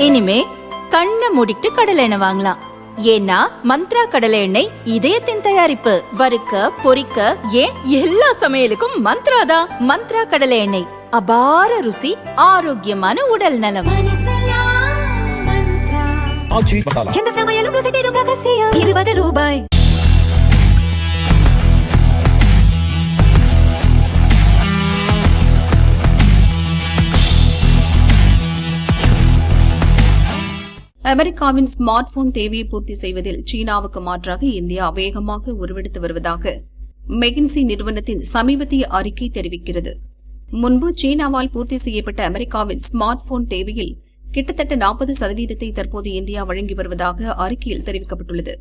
இனிமே கண்ணை மூடிட்டு கடலை எண்ணெய் வாங்கலாம். ஏன்னா மந்த்ரா கடலை எண்ணெய் இதயத்தின் தயாரிப்பு. வறுக்க பொரிக்க ஏன் எல்லா சமையலுக்கும் மந்த்ரா தான். மந்த்ரா கடலை எண்ணெய், அபார ருசி, ஆரோக்கியமான உடல் நலம். எந்த சமையலும் ருசி தேடும் ரகசியம். 20 ரூபாய். அமெரிக்காவின் ஸ்மார்ட் போன் தேவையை பூர்த்தி செய்வதில் சீனாவுக்கு மாற்றாக இந்தியா வேகமாக உருவெடுத்து வருவதாக மெகின்சி நிறுவனத்தின் சமீபத்திய அறிக்கை தெரிவிக்கிறது. முன்பு சீனாவால் பூர்த்தி செய்யப்பட்ட அமெரிக்காவின் ஸ்மார்ட் போன் தேவையில் கிட்டத்தட்ட 40% தற்போது இந்தியா வழங்கி வருவதாக அறிக்கையில் தெரிவிக்கப்பட்டுள்ளது.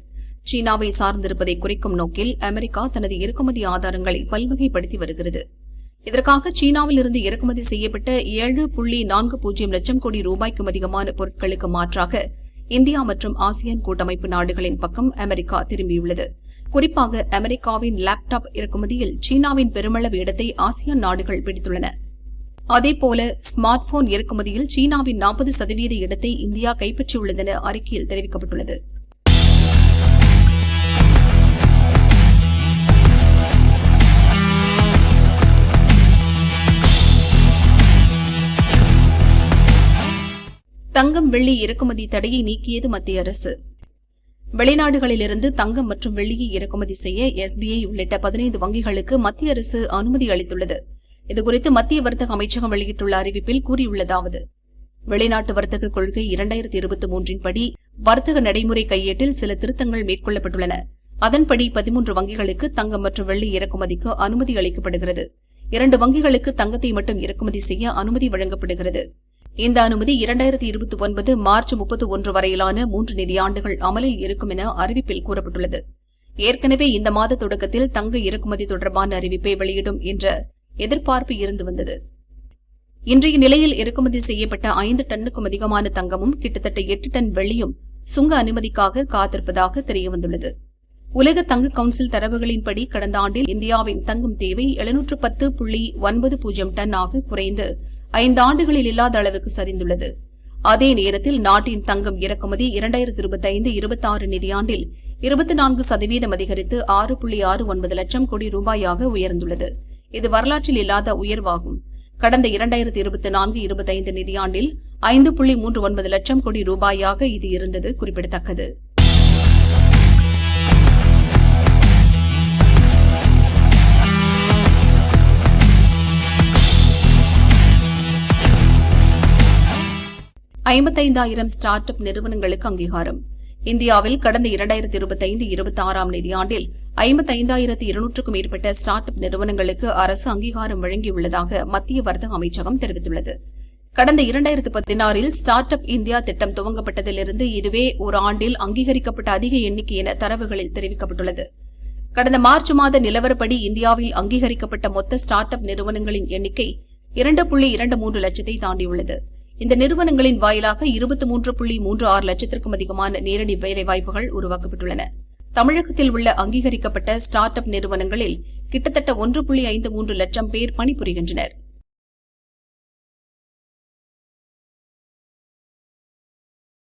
சீனாவை சார்ந்திருப்பதை குறைக்கும் நோக்கில் அமெரிக்கா தனது இறக்குமதி ஆதாரங்களை பல்வகைப்படுத்தி வருகிறது. இதற்காக சீனாவில் இருந்து இறக்குமதி செய்யப்பட்ட 7.40 லட்சம் கோடி ரூபாய்க்கும் அதிகமான பொருட்களுக்கு மாற்றாக இந்தியா மற்றும் ஆசியான் கூட்டமைப்பு நாடுகளின் பக்கம் அமெரிக்கா திரும்பியுள்ளது. குறிப்பாக அமெரிக்காவின் லேப்டாப் இறக்குமதியில் சீனாவின் பெருமளவு இடத்தை ஆசியான் நாடுகள் பிடித்துள்ளன. அதேபோல ஸ்மார்ட் போன் இறக்குமதியில் சீனாவின் 40% இடத்தை இந்தியா கைப்பற்றியுள்ளதென அறிக்கையில் தெரிவிக்கப்பட்டுள்ளது. தங்கம் வெள்ளி இறக்குமதி தடையை நீக்கியது மத்திய அரசு. வெளிநாடுகளிலிருந்து தங்கம் மற்றும் வெள்ளியை இறக்குமதி செய்ய SBI உள்ளிட்ட 15 வங்கிகளுக்கு மத்திய அரசு அனுமதி அளித்துள்ளது. இதுகுறித்து மத்திய வர்த்தக அமைச்சகம் வெளியிட்டுள்ள அறிவிப்பில் கூறியுள்ளதாவது: வெளிநாட்டு வர்த்தக கொள்கை 2023 படி வர்த்தக நடைமுறை கையேட்டில் சில திருத்தங்கள் மேற்கொள்ளப்பட்டுள்ளன. அதன்படி 13 வங்கிகளுக்கு தங்கம் மற்றும் வெள்ளி இறக்குமதிக்கு அனுமதி அளிக்கப்படுகிறது. 2 வங்கிகளுக்கு தங்கத்தை மட்டும் இறக்குமதி செய்ய அனுமதி வழங்கப்படுகிறது. இந்த அனுமதி 2029 மார்ச் 31 வரையிலான 3 நிதியாண்டுகள் அமலில் இருக்கும் என அறிவிப்பில் கூறப்பட்டுள்ளது. ஏற்கனவே இந்த மாத தொடக்கத்தில் தங்க இறக்குமதி தொடர்பான அறிவிப்பை வெளியிடும் என்ற எதிர்பார்ப்பு இருந்து வந்தது. இன்றைய நிலையில் இறக்குமதி செய்யப்பட்ட 5 டன்னுக்கும் அதிகமான தங்கமும் கிட்டத்தட்ட 8 டன் வெள்ளியும் சுங்க அனுமதிக்காக காத்திருப்பதாக தெரியவந்துள்ளது. உலக தங்க கவுன்சில் தரவுகளின்படி கடந்த ஆண்டில் இந்தியாவின் தங்கம் தேவை 710.90 டன் ஆக குறைந்து 5 ஆண்டுகளில் இல்லாத அளவுக்கு சரிந்துள்ளது. அதே நேரத்தில் நாட்டின் தங்கம் இறக்குமதி 2025-26 நிதியாண்டில் 24% அதிகரித்து 6.69 லட்சம் கோடி ரூபாயாக உயர்ந்துள்ளது. இது வரலாற்றில் இல்லாத உயர்வாகும். கடந்த 2024-25 நிதியாண்டில் 5.39 லட்சம் கோடி ரூபாயாக இது இருந்தது குறிப்பிடத்தக்கது. ஸ்டார்ட் அப் நிறுவனங்களுக்கு அங்கீகாரம். இந்தியாவில் கடந்த 2025-26 நிதியாண்டில் 55,200க்கும் மேற்பட்ட ஸ்டார்ட் அப் நிறுவனங்களுக்கு அரசு அங்கீகாரம் வழங்கியுள்ளதாக மத்திய வர்த்தக அமைச்சகம் தெரிவித்துள்ளது. கடந்த 2016 ஸ்டார்ட் அப் இந்தியா திட்டம் துவங்கப்பட்டதிலிருந்து இதுவே ஒரு ஆண்டில் அங்கீகரிக்கப்பட்ட அதிக எண்ணிக்கை என தரவுகளில் தெரிவிக்கப்பட்டுள்ளது. கடந்த மார்ச் மாத நிலவரப்படி இந்தியாவில் அங்கீகரிக்கப்பட்ட மொத்த ஸ்டார்ட் அப் நிறுவனங்களின் எண்ணிக்கை 2.23 லட்சத்தை தாண்டியுள்ளது. இந்த நிறுவனங்களின் வாயிலாக 23.36 லட்சத்திற்கும் அதிகமான நேரடி வேலைவாய்ப்புகள் உருவாக்கப்பட்டுள்ளன. தமிழகத்தில் உள்ள அங்கீகரிக்கப்பட்ட ஸ்டார்ட் அப் நிறுவனங்களில் கிட்டத்தட்ட 1.53 லட்சம் பேர் பணிபுரிகின்றனர்.